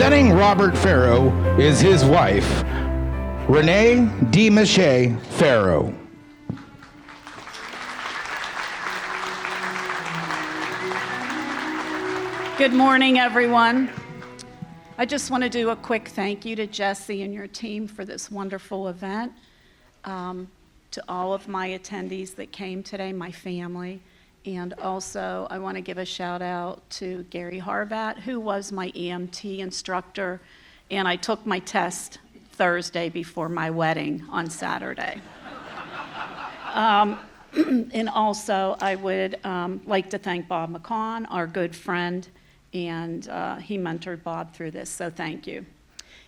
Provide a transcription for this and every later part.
Presenting Robert Farrow is his wife, Renee DeMiche Farrow. Good morning, everyone. I just want to do a quick thank you to Jesse and your team for this wonderful event. To all of my attendees that came today, my family, and also I want to give a shout out to Gary Harvat, who was my EMT instructor, and I took my test Thursday before my wedding on Saturday. And also I would like to thank Bob McCon, our good friend, and he mentored Bob through this, so thank you.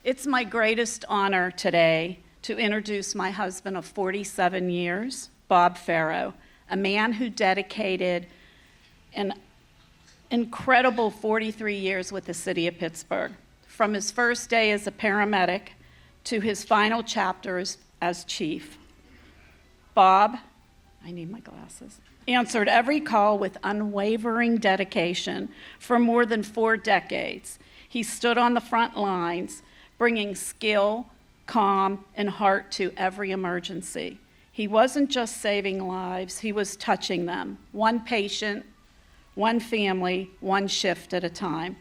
It's my greatest honor today to introduce my husband of 47 years, Bob Farrow, a man who dedicated an incredible 43 years with the city of Pittsburgh, from his first day as a paramedic to his final chapters as chief. Bob, I need my glasses, answered every call with unwavering dedication for more than 4 decades. He stood on the front lines, bringing skill, calm, and heart to every emergency. He wasn't just saving lives, he was touching them, one patient, one family, one shift at a time.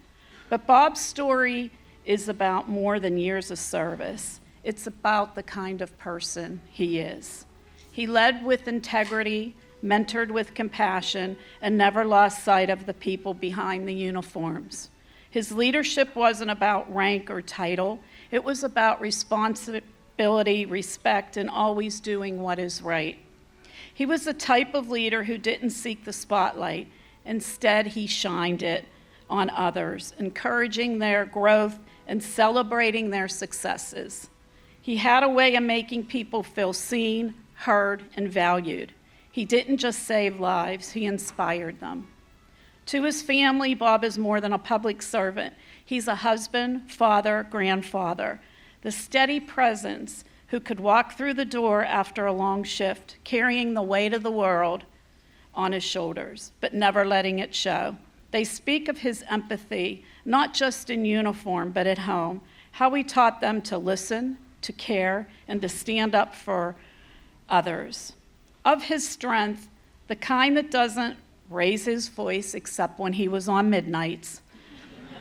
But Bob's story is about more than years of service. It's about the kind of person he is. He led with integrity, mentored with compassion, and never lost sight of the people behind the uniforms. His leadership wasn't about rank or title. It was about responsibility, respect, and always doing what is right. He was the type of leader who didn't seek the spotlight. Instead, he shined it on others, encouraging their growth and celebrating their successes. He had a way of making people feel seen, heard, and valued. He didn't just save lives, he inspired them. To his family, Bob is more than a public servant. He's a husband, father, grandfather, the steady presence who could walk through the door after a long shift, carrying the weight of the world on his shoulders, but never letting it show. They speak of his empathy, not just in uniform, but at home, how he taught them to listen, to care, and to stand up for others. Of his strength, the kind that doesn't raise his voice except when he was on midnights,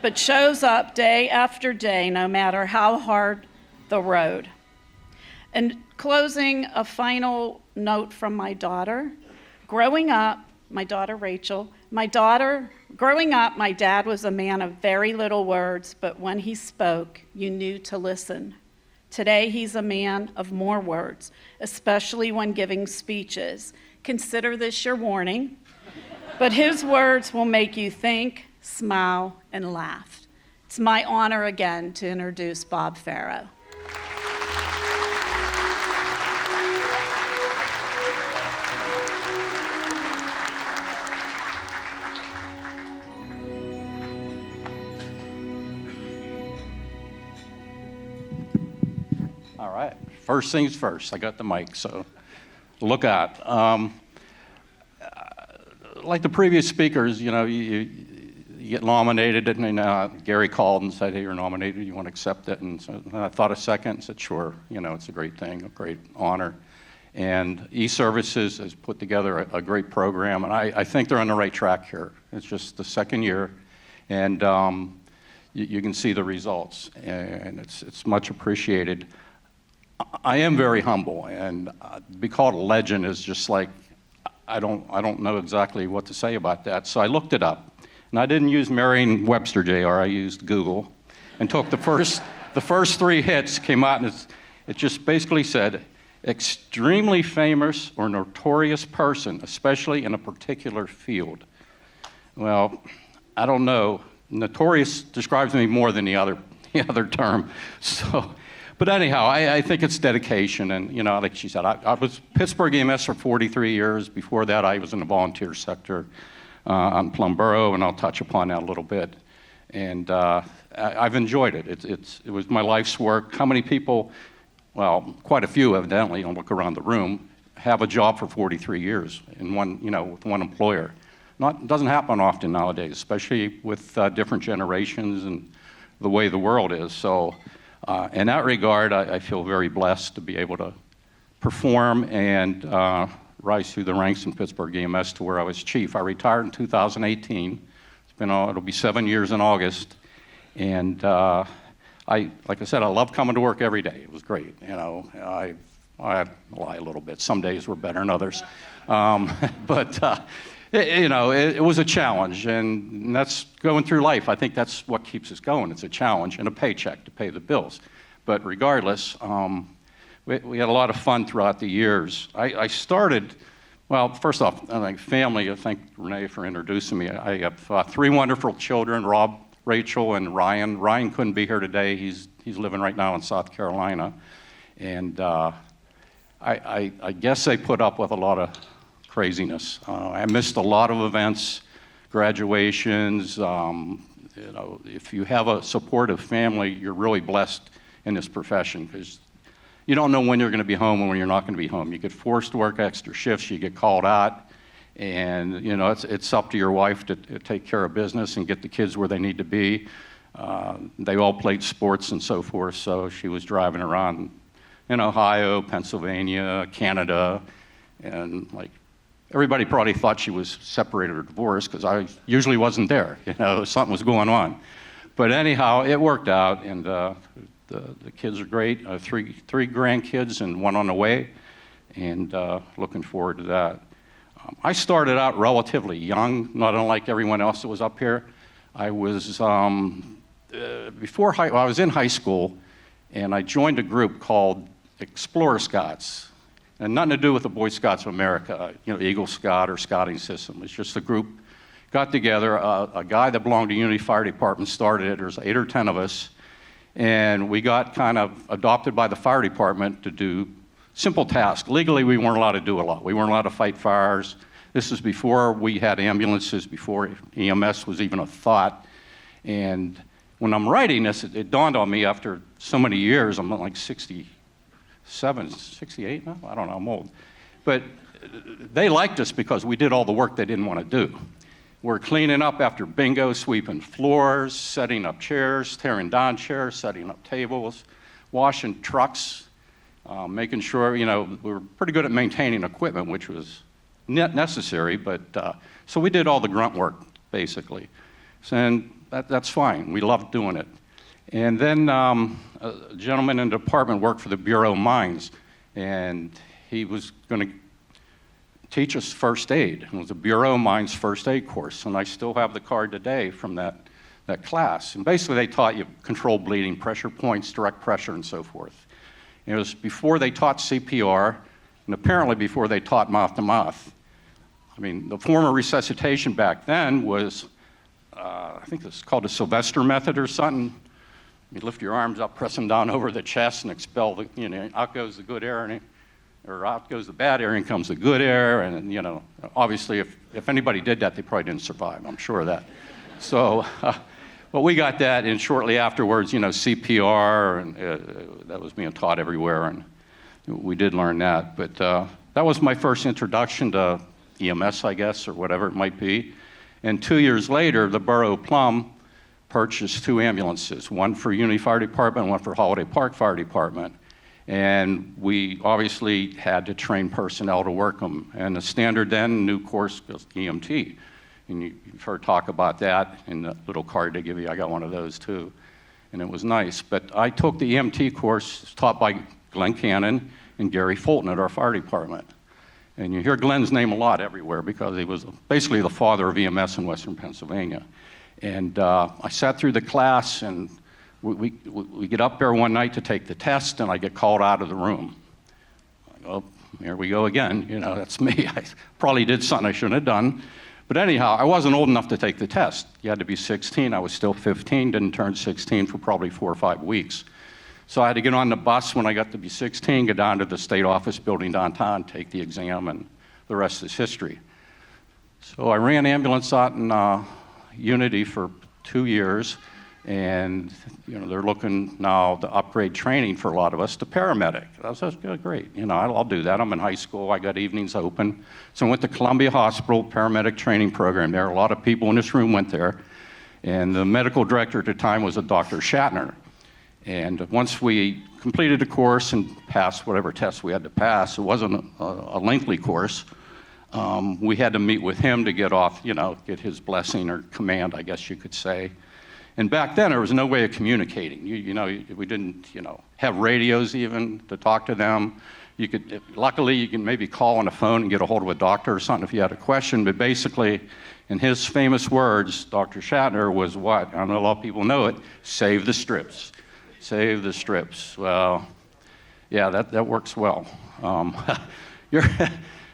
but shows up day after day, no matter how hard the road. And closing, a final note from my daughter. Growing up, my daughter Rachel, growing up, my dad was a man of very little words, but when he spoke, you knew to listen. Today, he's a man of more words, especially when giving speeches. Consider this your warning, but his words will make you think, smile, and laugh. It's my honor again to introduce Bob Farrow. All right, first things first, I got the mic, so look out. Like the previous speakers, you get nominated, and Gary called and said, hey, you're nominated, you want to accept it? And so I thought a second and said, sure, it's a great thing, a great honor. And E-Services has put together a great program, and I think they're on the right track here. It's just the second year, and you can see the results, and it's much appreciated. I am very humble, and to be called a legend is just like, I don't know exactly what to say about that. So I looked it up, and I didn't use Merriam-Webster, JR, I used Google, and took the first 3 hits, came out, and it just basically said, extremely famous or notorious person, especially in a particular field. Well, I don't know. Notorious describes me more than the other term. So, but anyhow, I think it's dedication, and like she said, I was Pittsburgh EMS for 43 years. Before that, I was in the volunteer sector on Plum Borough, and I'll touch upon that a little bit. And I've enjoyed it. It was my life's work. How many people? Well, quite a few, evidently. Don't look around the room. Have a job for 43 years in one, with one employer. Doesn't happen often nowadays, especially with different generations and the way the world is. So in that regard, I feel very blessed to be able to perform and rise through the ranks in Pittsburgh EMS to where I was chief. I retired in 2018. It'll be 7 years in August. And like I said, I love coming to work every day. It was great. I lie a little bit. Some days were better than others. But it was a challenge, and that's going through life. I think that's what keeps us going. It's a challenge and a paycheck to pay the bills. But regardless, we had a lot of fun throughout the years. I started, well, first off, family, I thank Renee for introducing me. I have 3 wonderful children, Rob, Rachel, and Ryan. Ryan couldn't be here today. He's living right now in South Carolina. And I guess they put up with a lot of craziness. I missed a lot of events, graduations. If you have a supportive family, you're really blessed in this profession, because you don't know when you're going to be home and when you're not going to be home. You get forced to work extra shifts, you get called out, and it's up to your wife to take care of business and get the kids where they need to be. They all played sports and so forth, so she was driving around in Ohio, Pennsylvania, Canada, and everybody probably thought she was separated or divorced, because I usually wasn't there. Something was going on. But anyhow, it worked out, and the kids are great. 3 grandkids and 1 on the way, and looking forward to that. I started out relatively young, not unlike everyone else that was up here. I was I was in high school, and I joined a group called Explorer Scouts. And nothing to do with the Boy Scouts of America, Eagle Scout or Scouting System. It's just a group got together. A guy that belonged to Unity Fire Department started it. There's 8 or 10 of us. And we got kind of adopted by the fire department to do simple tasks. Legally, we weren't allowed to do a lot. We weren't allowed to fight fires. This is before we had ambulances, before EMS was even a thought. And when I'm writing this, it dawned on me after so many years, I'm like 67, 68 now? I don't know, I'm old. But they liked us because we did all the work they didn't want to do. We're cleaning up after bingo, sweeping floors, setting up chairs, tearing down chairs, setting up tables, washing trucks, making sure, we were pretty good at maintaining equipment, which was necessary, but so we did all the grunt work, basically. And that's fine. We loved doing it. And then a gentleman in the department worked for the Bureau of Mines, and he was going to teach us first aid. It was a Bureau of Mines first aid course, and I still have the card today from that class. And basically they taught you controlled bleeding, pressure points, direct pressure, and so forth. And it was before they taught CPR, and apparently before they taught mouth-to-mouth. The form of resuscitation back then was, I think it's called the Sylvester method or something. You lift your arms up, press them down over the chest, and expel out goes the good air, or out goes the bad air, and comes the good air. And obviously, if anybody did that, they probably didn't survive. I'm sure of that. So, but we got that, and shortly afterwards, CPR, and that was being taught everywhere, and we did learn that. But that was my first introduction to EMS, I guess, or whatever it might be. And 2 years later, the Borough of Plum purchased 2 ambulances, one for Unity Fire Department, one for Holiday Park Fire Department. And we obviously had to train personnel to work them. And the standard then, new course was EMT. And you've heard talk about that in the little card they give you. I got one of those too. And it was nice. But I took the EMT course taught by Glenn Cannon and Gary Fulton at our fire department. And you hear Glenn's name a lot everywhere because he was basically the father of EMS in Western Pennsylvania. And I sat through the class, and we get up there one night to take the test, and I get called out of the room. Well, here we go again. That's me. I probably did something I shouldn't have done. But anyhow, I wasn't old enough to take the test. You had to be 16. I was still 15, didn't turn 16 for probably 4 or 5 weeks. So I had to get on the bus when I got to be 16, go down to the state office building downtown, take the exam, and the rest is history. So I ran ambulance out in Unity for 2 years, and they're looking now to upgrade training for a lot of us to paramedic. I was great. I'll do that. I'm in high school. I got evenings open. So I went to Columbia Hospital paramedic training program there. A lot of people in this room went there. And the medical director at the time was a Dr. Shatner. And once we completed the course and passed whatever tests we had to pass, it wasn't a lengthy course. We had to meet with him to get off, get his blessing or command, I guess you could say. And back then, there was no way of communicating. We didn't, have radios even to talk to them. Luckily, you can maybe call on a phone and get a hold of a doctor or something if you had a question. But basically, in his famous words, Dr. Shatner was what? I don't know a lot of people know it. Save the strips. Save the strips. Well, yeah, that works well. I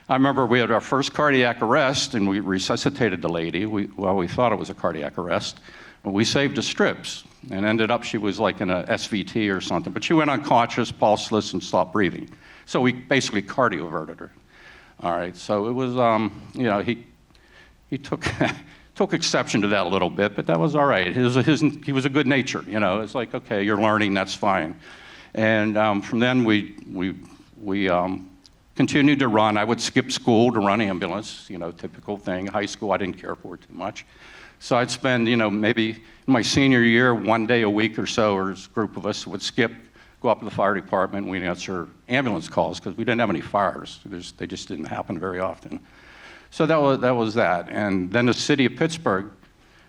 remember we had our first cardiac arrest, and we resuscitated the lady. We thought it was a cardiac arrest. But we saved the strips, and ended up she was like in a SVT or something. But she went unconscious, pulseless, and stopped breathing. So we basically cardioverted her. All right, so it was, he took exception to that a little bit, but that was all right. He was a good nature, It's like, okay, you're learning, that's fine. And from then we continued to run. I would skip school to run ambulance, typical thing. High school, I didn't care for it too much. So I'd spend, maybe in my senior year, 1 day a week or so, or a group of us would skip, go up to the fire department, and we'd answer ambulance calls because we didn't have any fires. They just didn't happen very often. So that was that. And then the city of Pittsburgh,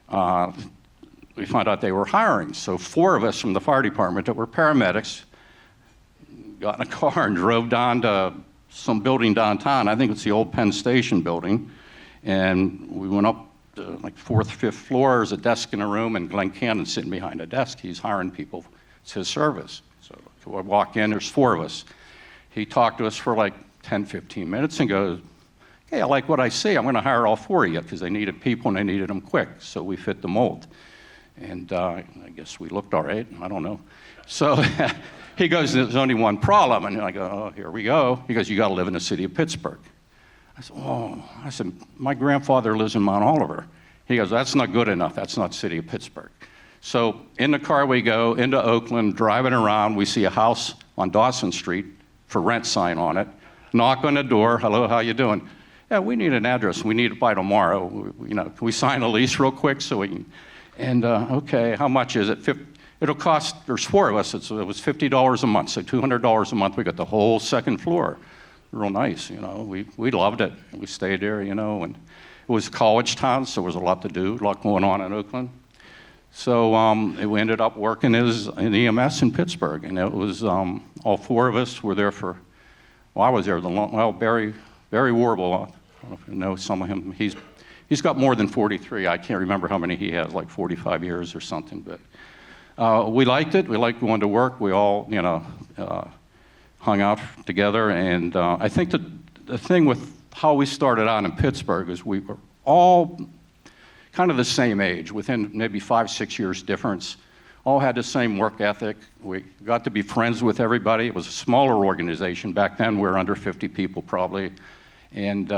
we found out they were hiring. So 4 of us from the fire department that were paramedics got in a car and drove down to some building downtown. I think it's the old Penn Station building. And we went up to like 4th, 5th floor. There's a desk in a room, and Glenn Cannon sitting behind a desk. He's hiring people. It's his service. So I walk in, there's 4 of us. He talked to us for like 10, 15 minutes and goes, hey, I like what I see. I'm going to hire all 4 of you because they needed people and they needed them quick. So we fit the mold. And I guess we looked all right. I don't know. So he goes, there's only one problem. And I go, oh, here we go. He goes, you got to live in the city of Pittsburgh. I said, my grandfather lives in Mount Oliver. He goes, that's not good enough. That's not city of Pittsburgh. So in the car we go into Oakland, driving around. We see a house on Dawson Street, for rent sign on it. Knock on the door. Hello, how you doing? Yeah, we need an address. We need it by tomorrow. Can we sign a lease real quick so we can? And okay, how much is it? It'll cost. There's 4 of us. It was $50 a month, so $200 a month. We got the whole 2nd floor. Real nice, We loved it. We stayed there, and it was college town, so there was a lot to do, a lot going on in Oakland. So we ended up working as an EMS in Pittsburgh, and it was all 4 of us were there for. Well, I was there Barry Warble. I don't know if you know some of him. He's got more than 43. I can't remember how many he has, like 45 years or something. But we liked it. We liked going to work. We all, hung out together. And I think the thing with how we started out in Pittsburgh is we were all kind of the same age, within maybe 5, 6 years difference. All had the same work ethic. We got to be friends with everybody. It was a smaller organization. Back then, we were under 50 people probably. And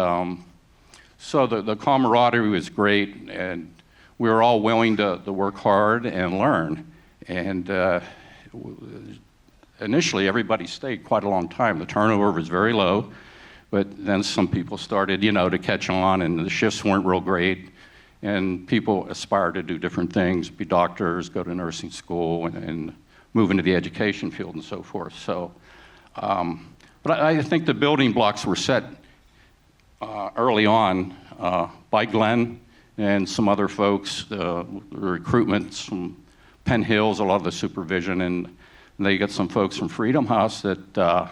so the camaraderie was great, and we were all willing to work hard and learn. And initially, everybody stayed quite a long time. The turnover was very low, but then some people started, to catch on, and the shifts weren't real great. And people aspire to do different things, be doctors, go to nursing school, and move into the education field and so forth. So, but I think the building blocks were set early on by Glenn and some other folks, the recruitment from Penn Hills, a lot of the supervision, and they got some folks from Freedom House that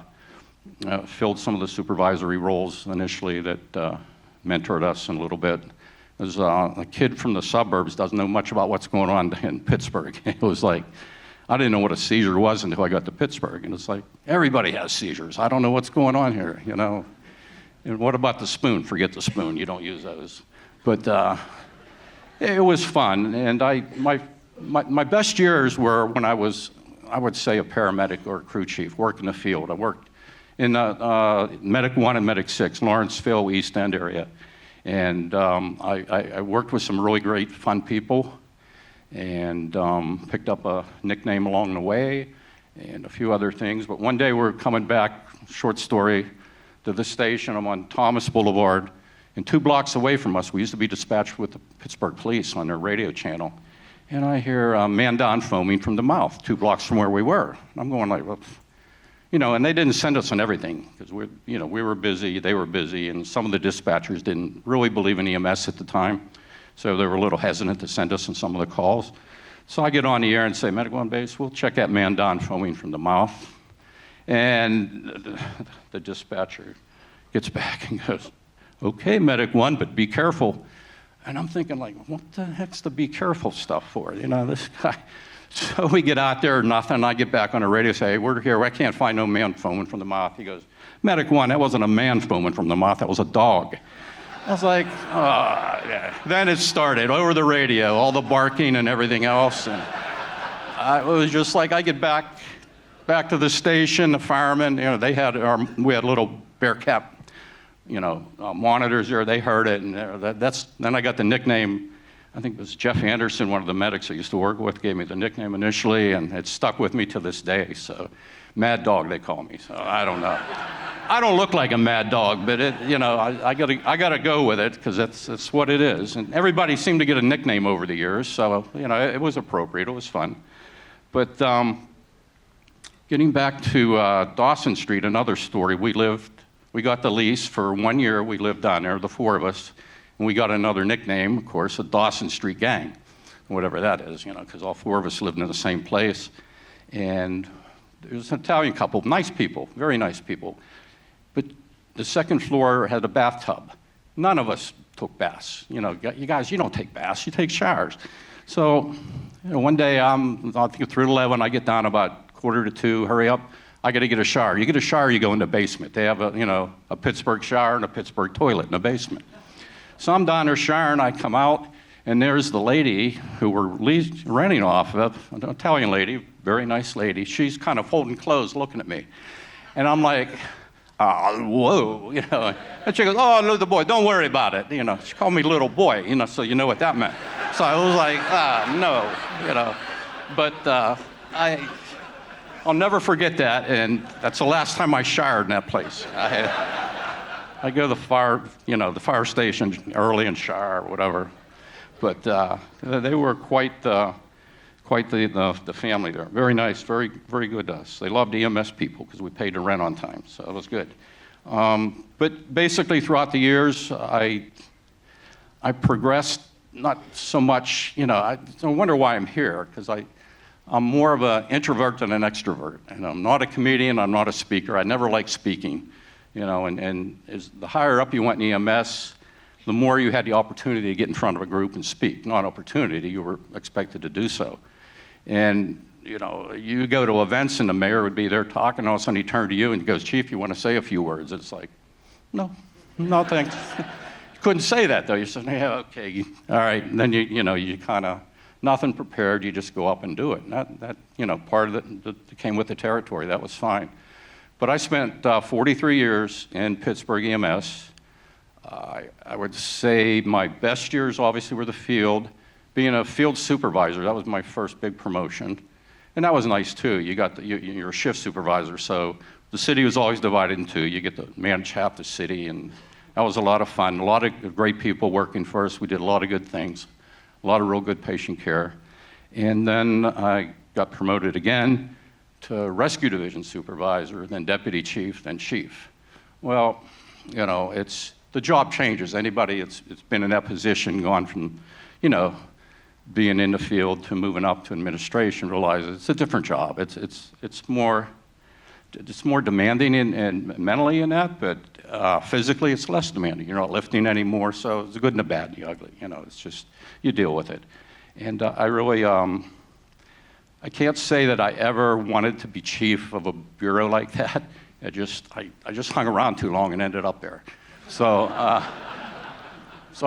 filled some of the supervisory roles initially that mentored us a little bit. As a kid from the suburbs doesn't know much about what's going on in Pittsburgh. It was like, I didn't know what a seizure was until I got to Pittsburgh. And it's like, everybody has seizures. I don't know what's going on here, And what about the spoon? Forget the spoon. You don't use those. But it was fun. And my best years were when I was, I would say, a paramedic or a crew chief, work in the field. I worked in Medic 1 and Medic 6, Lawrenceville, East End area. And I worked with some really great, fun people, and picked up a nickname along the way and a few other things. But one day we're coming back, short story, to the station. I'm on Thomas Boulevard, and 2 blocks away from us, we used to be dispatched with the Pittsburgh police on their radio channel. and I hear Mandan foaming from the mouth, 2 blocks from where we were. And I'm going like, well, and they didn't send us on everything because we were busy, they were busy, and some of the dispatchers didn't really believe in EMS at the time, so they were a little hesitant to send us on some of the calls. So I get on the air and say, Medic 1 base, we'll check that Mandan foaming from the mouth. And the dispatcher gets back and goes, okay, Medic 1, but be careful. And I'm thinking like, what the heck's the be careful stuff for? This guy. So we get out there, nothing. I get back on the radio, say, hey, we're here. I can't find no man foaming from the mouth. He goes, Medic 1, that wasn't a man foaming from the mouth. That was a dog. I was like, oh, yeah. Then it started over the radio, all the barking and everything else. And it was just like, I get back to the station, the firemen, we had little Bearcat, monitors there. They heard it, and then I got the nickname. I think it was Jeff Anderson, one of the medics I used to work with, gave me the nickname initially, and it stuck with me to this day. So, Mad Dog, they call me. So I don't know. I don't look like a mad dog, but I gotta go with it because that's what it is. And everybody seemed to get a nickname over the years, so it was appropriate. It was fun. But getting back to Dawson Street, another story. We got the lease for 1 year. We lived down there, the 4 of us, and we got another nickname, of course, the Dawson Street Gang, whatever that is, because all 4 of us lived in the same place. And there was an Italian couple, nice people, very nice people. But the second floor had a bathtub. None of us took baths. You guys, you don't take baths, you take showers. So, one day I think through 11, I get down about 1:45, hurry up, I gotta get a shower. You get a shower, you go in the basement. They have a Pittsburgh shower and a Pittsburgh toilet in the basement. So I'm down there showering, I come out, and there's the lady who we're renting off of, an Italian lady, very nice lady. She's kind of holding clothes, looking at me. And I'm like, whoa, And she goes, oh, little boy, don't worry about it. She called me little boy, so you know what that meant. So I was like, no, But I'll never forget that, and that's the last time I showered in that place. I go to the fire station early and shower or whatever. But they were quite the family there. Very nice, very, very good to us. They loved EMS people because we paid the rent on time, so it was good. But basically throughout the years, I progressed not so much, I wonder why I'm here, because I'm more of an introvert than an extrovert. And I'm not a comedian, I'm not a speaker. I never liked speaking, and as the higher up you went in EMS, the more you had the opportunity to get in front of a group and speak. Not opportunity, you were expected to do so. And, you go to events and the mayor would be there talking, and all of a sudden he turned to you and he goes, Chief, you want to say a few words? It's like, no thanks. You couldn't say that though. You said, yeah, okay, all right. And then you kind of, nothing prepared, you just go up and do it. And that part of it that came with the territory, that was fine. But I spent 43 years in Pittsburgh EMS. I would say my best years obviously were the field. Being a field supervisor, that was my first big promotion. And that was nice too. You're a shift supervisor, so the city was always divided in 2. You get to manage half the city, and that was a lot of fun. A lot of great people working for us. We did a lot of good things, a lot of real good patient care. And then I got promoted again to rescue division supervisor, then deputy chief, then chief. Well, the job changes. Anybody that's been in that position, gone from, being in the field to moving up to administration, realizes it's a different job. It's more demanding and mentally in that, but physically it's less demanding. You're not lifting anymore, so it's the good and the bad and the ugly. It's just, you deal with it. And I really, I can't say that I ever wanted to be chief of a bureau like that. I just hung around too long and ended up there. So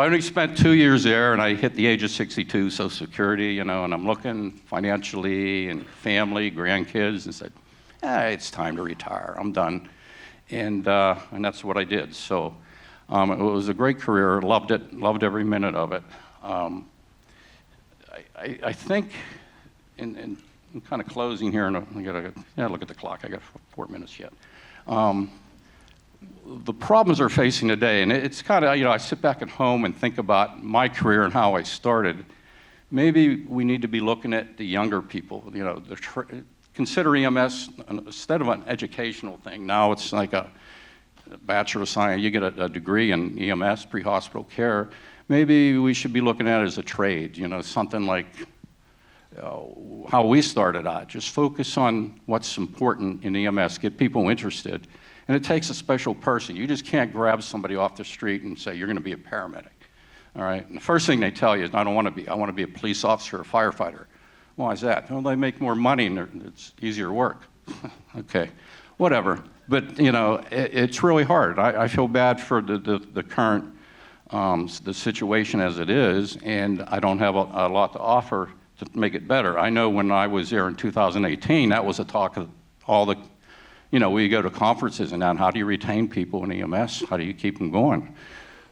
I only spent 2 years there, and I hit the age of 62, Social Security, and I'm looking financially and family, grandkids, and said, it's time to retire. I'm done. And that's what I did. So it was a great career. Loved it. Loved every minute of it. I think, in kind of closing here, and I gotta look at the clock. I got 4 minutes yet. The problems they're facing today, and it's kind of, I sit back at home and think about my career and how I started. maybe we need to be looking at the younger people, consider EMS instead of an educational thing. Now it's like a Bachelor of Science, you get a degree in EMS, pre-hospital care. Maybe we should be looking at it as a trade, something like how we started out. Just focus on what's important in EMS, get people interested. And it takes a special person. You just can't grab somebody off the street and say, you're going to be a paramedic. All right? And the first thing they tell you is, I want to be a police officer or a firefighter. Why is that? Well, they make more money and it's easier work. Okay, whatever. But, it's really hard. I feel bad for the current the situation as it is, and I don't have a lot to offer to make it better. I know when I was there in 2018, that was a talk of all the, we go to conferences and how do you retain people in EMS? How do you keep them going?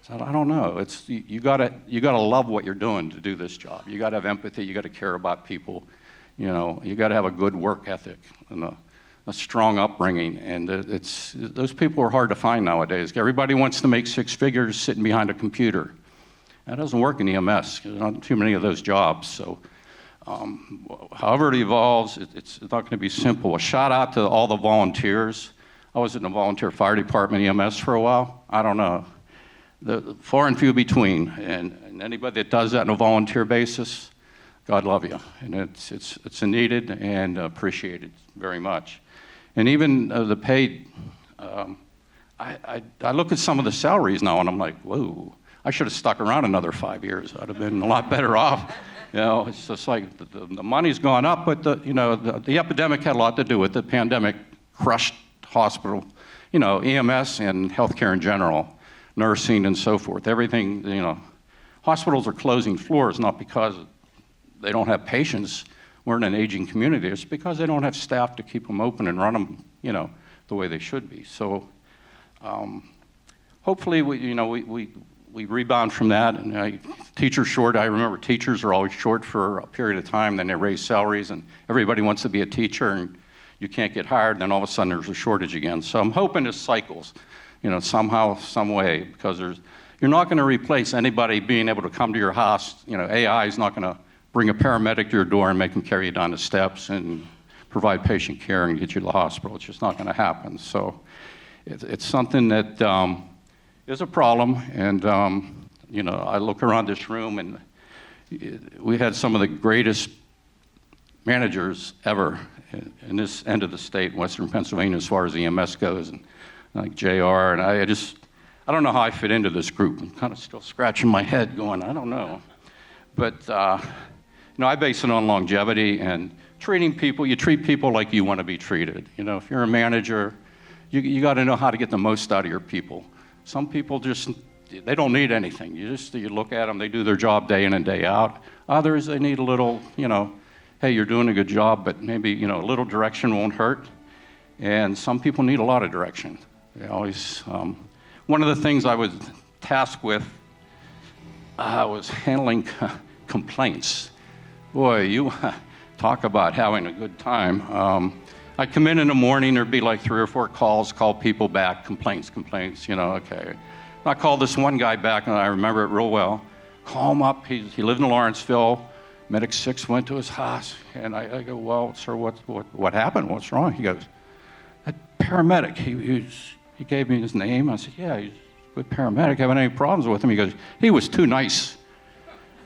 So I don't know. It's you gotta love what you're doing to do this job. You gotta have empathy. You gotta care about people. You gotta have a good work ethic and a strong upbringing. And those people are hard to find nowadays. Everybody wants to make six figures sitting behind a computer. That doesn't work in EMS. There's not too many of those jobs. So, however it evolves, it's not going to be simple. A shout out to all the volunteers. I was in the volunteer fire department EMS for a while. I don't know. The far and few between, and anybody that does that on a volunteer basis, God love you. And it's needed and appreciated very much. And even the paid, I look at some of the salaries now and I'm like, whoa, I should have stuck around another 5 years. I'd have been a lot better off. It's just like the money's gone up, but the epidemic had a lot to do with it. The pandemic crushed hospital, EMS and healthcare in general, nursing and so forth. Everything, hospitals are closing floors not because they don't have patients. We're in an aging community. It's because they don't have staff to keep them open and run them, the way they should be. So hopefully we rebound from that. And teachers short, I remember teachers are always short for a period of time, then they raise salaries and everybody wants to be a teacher and you can't get hired, and then all of a sudden there's a shortage again. So I'm hoping it cycles, somehow, some way, because you're not going to replace anybody being able to come to your house. AI is not going to bring a paramedic to your door and make them carry you down the steps and provide patient care and get you to the hospital. It's just not going to happen. So it's something that is a problem. And, I look around this room and we had some of the greatest managers ever in this end of the state, Western Pennsylvania, as far as EMS goes, and like JR. And I don't know how I fit into this group. I'm kind of still scratching my head going, I don't know. But, I base it on longevity and treating people. You treat people like you want to be treated. If you're a manager, you got to know how to get the most out of your people. Some people they don't need anything. You look at them, they do their job day in and day out. Others, they need a little, hey, you're doing a good job, but maybe, a little direction won't hurt. And some people need a lot of direction. They always, one of the things I was tasked with was handling complaints. Boy, you talk about having a good time. I'd come in the morning, there'd be like 3 or 4 calls, call people back, complaints, okay. I called this one guy back, and I remember it real well. Call him up, he lived in Lawrenceville. Medic 6 went to his house, and I go, well, sir, what happened? What's wrong? He goes, that paramedic, he gave me his name. I said, yeah, he's a good paramedic. Having any problems with him? He goes, he was too nice.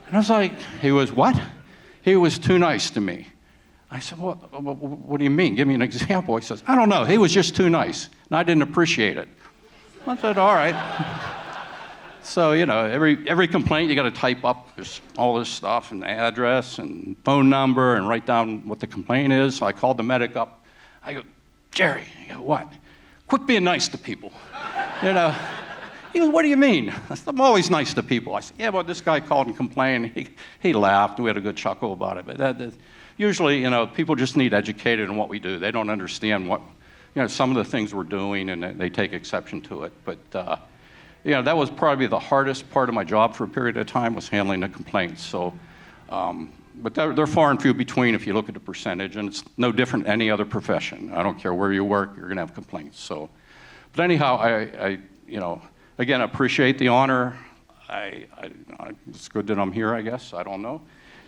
And I was like, he was what? He was too nice to me. I said, what do you mean? Give me an example. He says, I don't know. He was just too nice, and I didn't appreciate it. I said, all right. So, every complaint, you got to type up all this stuff and the address and phone number and write down what the complaint is. So I called the medic up. I go, Jerry, I go, what? Quit being nice to people. He goes, what do you mean? I said, I'm always nice to people. I said, yeah, well, this guy called and complained. He laughed. We had a good chuckle about it. But usually, people just need educated in what we do. They don't understand some of the things we're doing, and they take exception to it. But, that was probably the hardest part of my job for a period of time, was handling the complaints. So, but they're far and few between if you look at the percentage, and it's no different than any other profession. I don't care where you work, you're going to have complaints. So, but anyhow, I again, appreciate the honor. It's good that I'm here, I guess. I don't know.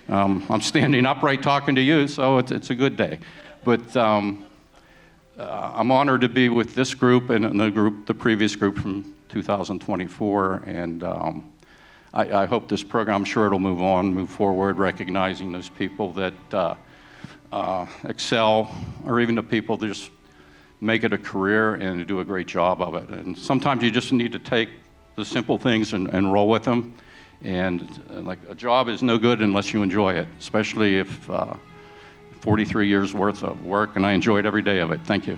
I'm standing upright talking to you, so it's a good day. But I'm honored to be with this group and the previous group from 2024, and I hope this program, I'm sure it'll move forward, recognizing those people that excel, or even the people that just make it a career and do a great job of it. And sometimes you just need to take the simple things and roll with them. And like, a job is no good unless you enjoy it, especially if 43 years worth of work, and I enjoyed every day of it. Thank you.